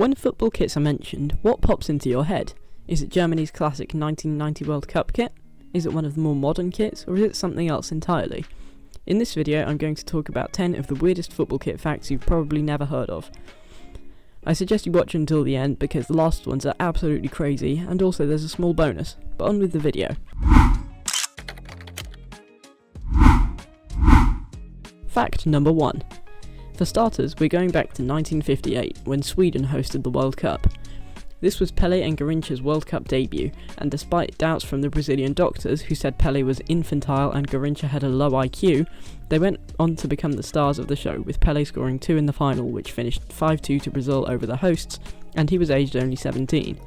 When football kits are mentioned, what pops into your head? Is it Germany's classic 1990 World Cup kit? Is it one of the more modern kits, or is it something else entirely? In this video, I'm going to talk about 10 of the weirdest football kit facts you've probably never heard of. I suggest you watch until the end because the last ones are absolutely crazy, and also there's a small bonus. But on with the video. Fact number 1. For starters, we're going back to 1958, when Sweden hosted the World Cup. This was Pelé and Garrincha's World Cup debut, and despite doubts from the Brazilian doctors who said Pelé was infantile and Garrincha had a low IQ, they went on to become the stars of the show, with Pelé scoring 2 in the final, which finished 5-2 to Brazil over the hosts, and he was aged only 17.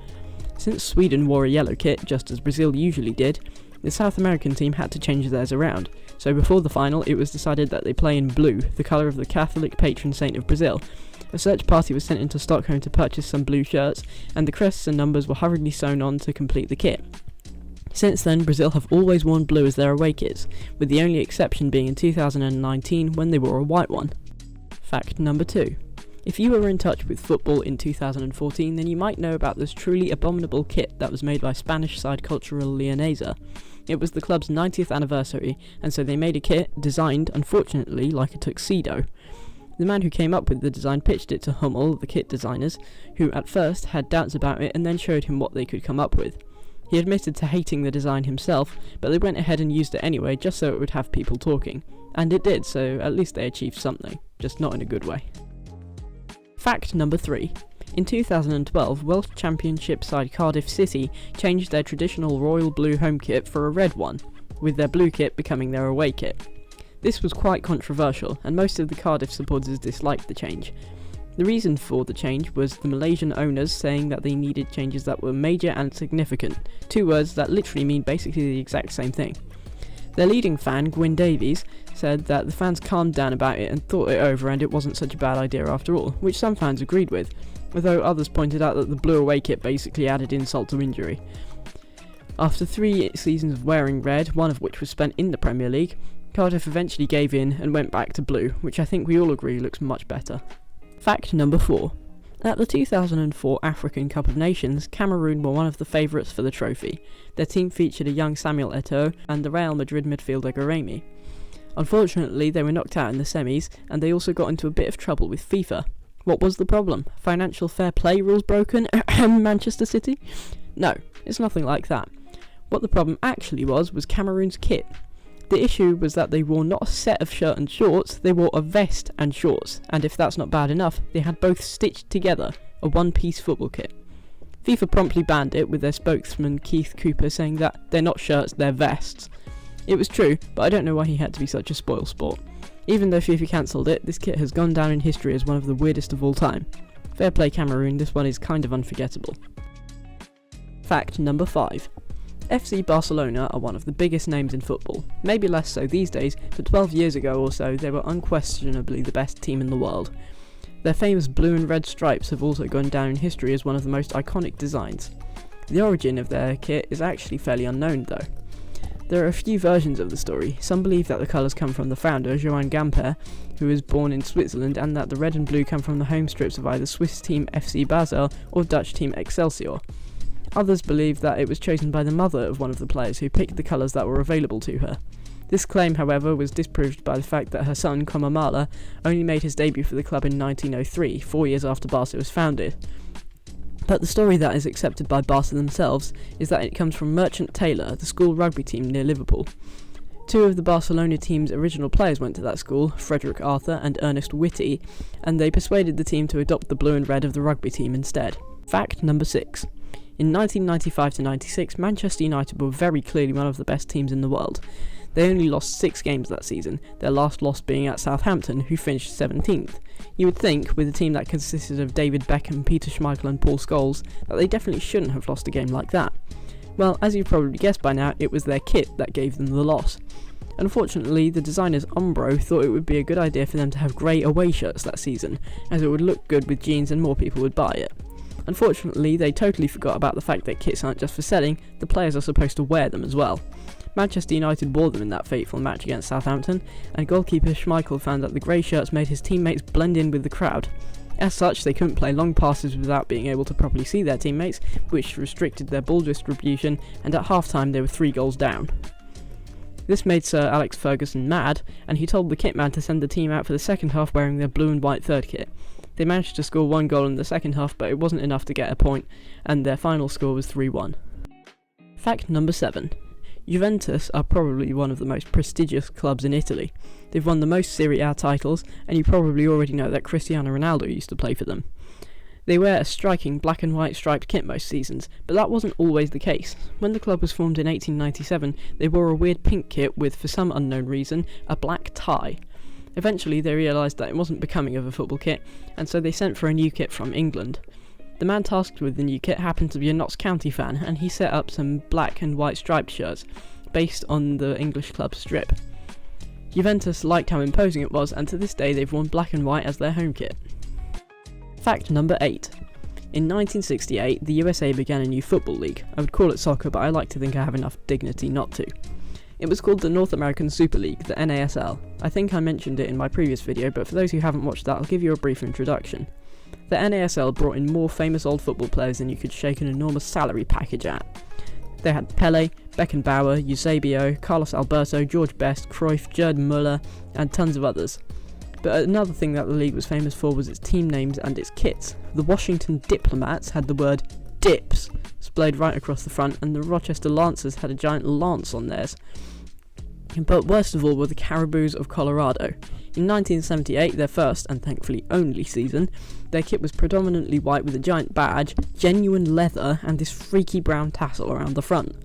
Since Sweden wore a yellow kit, just as Brazil usually did, the South American team had to change theirs around, so before the final it was decided that they play in blue, the colour of the Catholic patron saint of Brazil. A search party was sent into Stockholm to purchase some blue shirts, and the crests and numbers were hurriedly sewn on to complete the kit. Since then, Brazil have always worn blue as their away kits, with the only exception being in 2019 when they wore a white one. Fact number 2. If you were in touch with football in 2014, then you might know about this truly abominable kit that was made by Spanish side Cultural Leonesa. It was the club's 90th anniversary, and so they made a kit designed, unfortunately, like a tuxedo. The man who came up with the design pitched it to Hummel, the kit designers, who at first had doubts about it and then showed him what they could come up with. He admitted to hating the design himself, but they went ahead and used it anyway just so it would have people talking. And it did, so at least they achieved something, just not in a good way. Fact number 3. In 2012, Welsh Championship side Cardiff City changed their traditional royal blue home kit for a red one, with their blue kit becoming their away kit. This was quite controversial, and most of the Cardiff supporters disliked the change. The reason for the change was the Malaysian owners saying that they needed changes that were major and significant, 2 words that literally mean basically the exact same thing. Their leading fan, Gwyn Davies, said that the fans calmed down about it and thought it over and it wasn't such a bad idea after all, which some fans agreed with, although others pointed out that the blue away kit basically added insult to injury. After 3 seasons of wearing red, one of which was spent in the Premier League, Cardiff eventually gave in and went back to blue, which I think we all agree looks much better. Fact number 4. At the 2004 African Cup of Nations, Cameroon were one of the favourites for the trophy. Their team featured a young Samuel Eto'o and the Real Madrid midfielder Garemi. Unfortunately, they were knocked out in the semis, and they also got into a bit of trouble with FIFA. What was the problem? Financial fair play rules broken? Manchester City? No, it's nothing like that. What the problem actually was Cameroon's kit. The issue was that they wore not a set of shirt and shorts, they wore a vest and shorts, and if that's not bad enough, they had both stitched together, a one-piece football kit. FIFA promptly banned it, with their spokesman Keith Cooper saying that they're not shirts, they're vests. It was true, but I don't know why he had to be such a spoilsport. Even though FIFA cancelled it, this kit has gone down in history as one of the weirdest of all time. Fair play Cameroon, this one is kind of unforgettable. Fact number 5. FC Barcelona are one of the biggest names in football, maybe less so these days, but 12 years ago or so they were unquestionably the best team in the world. Their famous blue and red stripes have also gone down in history as one of the most iconic designs. The origin of their kit is actually fairly unknown though. There are a few versions of the story. Some believe that the colours come from the founder, Johann Gamper, who was born in Switzerland, and that the red and blue come from the home strips of either Swiss team FC Basel or Dutch team Excelsior. Others believe that it was chosen by the mother of one of the players who picked the colours that were available to her. This claim, however, was disproved by the fact that her son, Komamala, only made his debut for the club in 1903, 4 years after Barca was founded. But the story that is accepted by Barca themselves is that it comes from Merchant Taylor, the school rugby team near Liverpool. 2 of the Barcelona team's original players went to that school, Frederick Arthur and Ernest Whitty, and they persuaded the team to adopt the blue and red of the rugby team instead. Fact number 6. In 1995-96, Manchester United were very clearly one of the best teams in the world. They only lost 6 games that season, their last loss being at Southampton, who finished 17th. You would think, with a team that consisted of David Beckham, Peter Schmeichel and Paul Scholes, that they definitely shouldn't have lost a game like that. Well, as you've probably guessed by now, it was their kit that gave them the loss. Unfortunately, the designers Umbro thought it would be a good idea for them to have grey away shirts that season, as it would look good with jeans and more people would buy it. Unfortunately, they totally forgot about the fact that kits aren't just for selling, the players are supposed to wear them as well. Manchester United wore them in that fateful match against Southampton, and goalkeeper Schmeichel found that the grey shirts made his teammates blend in with the crowd. As such, they couldn't play long passes without being able to properly see their teammates, which restricted their ball distribution, and at half-time they were 3 goals down. This made Sir Alex Ferguson mad, and he told the kit man to send the team out for the second half wearing their blue and white third kit. They managed to score 1 goal in the second half, but it wasn't enough to get a point, and their final score was 3-1. Fact number 7. Juventus are probably one of the most prestigious clubs in Italy. They've won the most Serie A titles, and you probably already know that Cristiano Ronaldo used to play for them. They wear a striking black and white striped kit most seasons, but that wasn't always the case. When the club was formed in 1897, they wore a weird pink kit with, for some unknown reason, a black tie. Eventually they realised that it wasn't becoming of a football kit, and so they sent for a new kit from England. The man tasked with the new kit happened to be a Notts County fan, and he set up some black and white striped shirts, based on the English club strip. Juventus liked how imposing it was, and to this day they've worn black and white as their home kit. Fact number 8. In 1968, the USA began a new football league. I would call it soccer, but I like to think I have enough dignity not to. It was called the North American Super League, the NASL. I think I mentioned it in my previous video, but for those who haven't watched that, I'll give you a brief introduction. The NASL brought in more famous old football players than you could shake an enormous salary package at. They had Pelé, Beckenbauer, Eusebio, Carlos Alberto, George Best, Cruyff, Gerd Müller, and tons of others. But another thing that the league was famous for was its team names and its kits. The Washington Diplomats had the word DIPS splayed right across the front, and the Rochester Lancers had a giant lance on theirs. But worst of all were the Caribous of Colorado. In 1978, their first, and thankfully only season, their kit was predominantly white with a giant badge, genuine leather, and this freaky brown tassel around the front.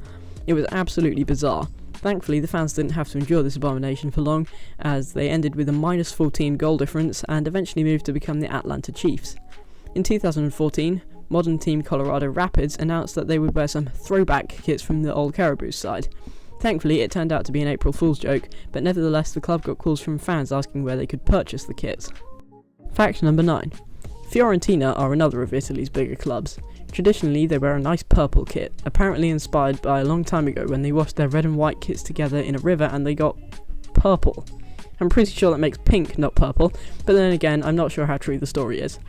It was absolutely bizarre. Thankfully, the fans didn't have to endure this abomination for long, as they ended with a -14 goal difference and eventually moved to become the Atlanta Chiefs. In 2014, modern team Colorado Rapids announced that they would wear some throwback kits from the old Caribous side. Thankfully, it turned out to be an April Fool's joke, but nevertheless the club got calls from fans asking where they could purchase the kits. Fact number 9. Fiorentina are another of Italy's bigger clubs. Traditionally, they wear a nice purple kit, apparently inspired by a long time ago when they washed their red and white kits together in a river and they got purple. I'm pretty sure that makes pink, not purple, but then again, I'm not sure how true the story is.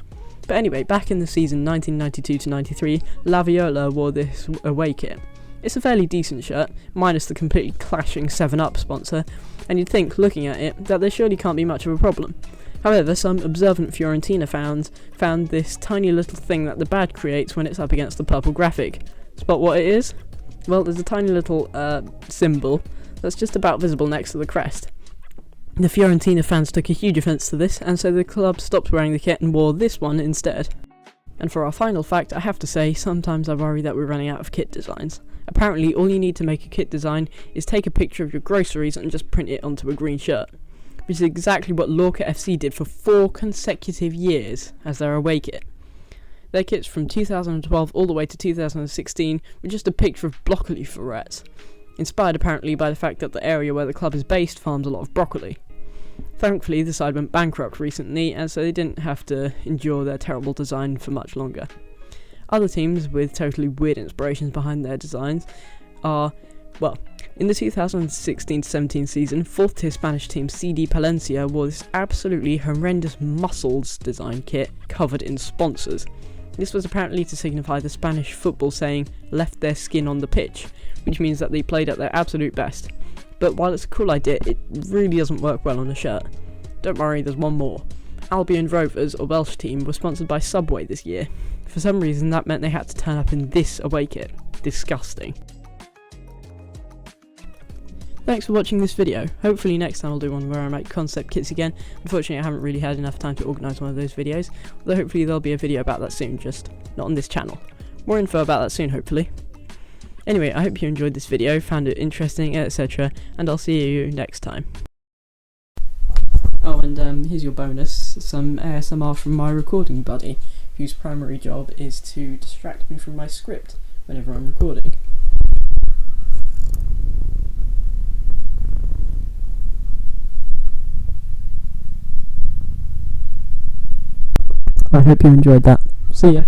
But anyway, back in the season 1992-93, La Viola wore this away kit. It's a fairly decent shirt, minus the completely clashing 7up sponsor, and you'd think, looking at it, that there surely can't be much of a problem. However, some observant Fiorentina fans found this tiny little thing that the badge creates when it's up against the purple graphic. Spot what it is? Well, there's a tiny little symbol that's just about visible next to the crest. The Fiorentina fans took a huge offence to this, and so the club stopped wearing the kit and wore this one instead. And for our final fact, I have to say, sometimes I worry that we're running out of kit designs. Apparently, all you need to make a kit design is take a picture of your groceries and just print it onto a green shirt, which is exactly what Lorca FC did for 4 consecutive years as their away kit. Their kits from 2012 all the way to 2016 were just a picture of broccoli florets, inspired apparently by the fact that the area where the club is based farms a lot of broccoli. Thankfully, the side went bankrupt recently, and so they didn't have to endure their terrible design for much longer. Other teams with totally weird inspirations behind their designs are, well, in the 2016-17 season, 4th tier Spanish team CD Palencia wore this absolutely horrendous muscles design kit covered in sponsors. This was apparently to signify the Spanish football saying, left their skin on the pitch, which means that they played at their absolute best. But while it's a cool idea, it really doesn't work well on a shirt. Don't worry, there's one more. Albion Rovers, a Welsh team, were sponsored by Subway this year. For some reason, that meant they had to turn up in this away kit. Disgusting. Thanks for watching this video. Hopefully next time I'll do one where I make concept kits again. Unfortunately, I haven't really had enough time to organise one of those videos, although hopefully there'll be a video about that soon, just not on this channel. More info about that soon, hopefully. Anyway, I hope you enjoyed this video, found it interesting, etc., and I'll see you next time. Oh, and here's your bonus, some ASMR from my recording buddy, whose primary job is to distract me from my script whenever I'm recording. I hope you enjoyed that. See ya.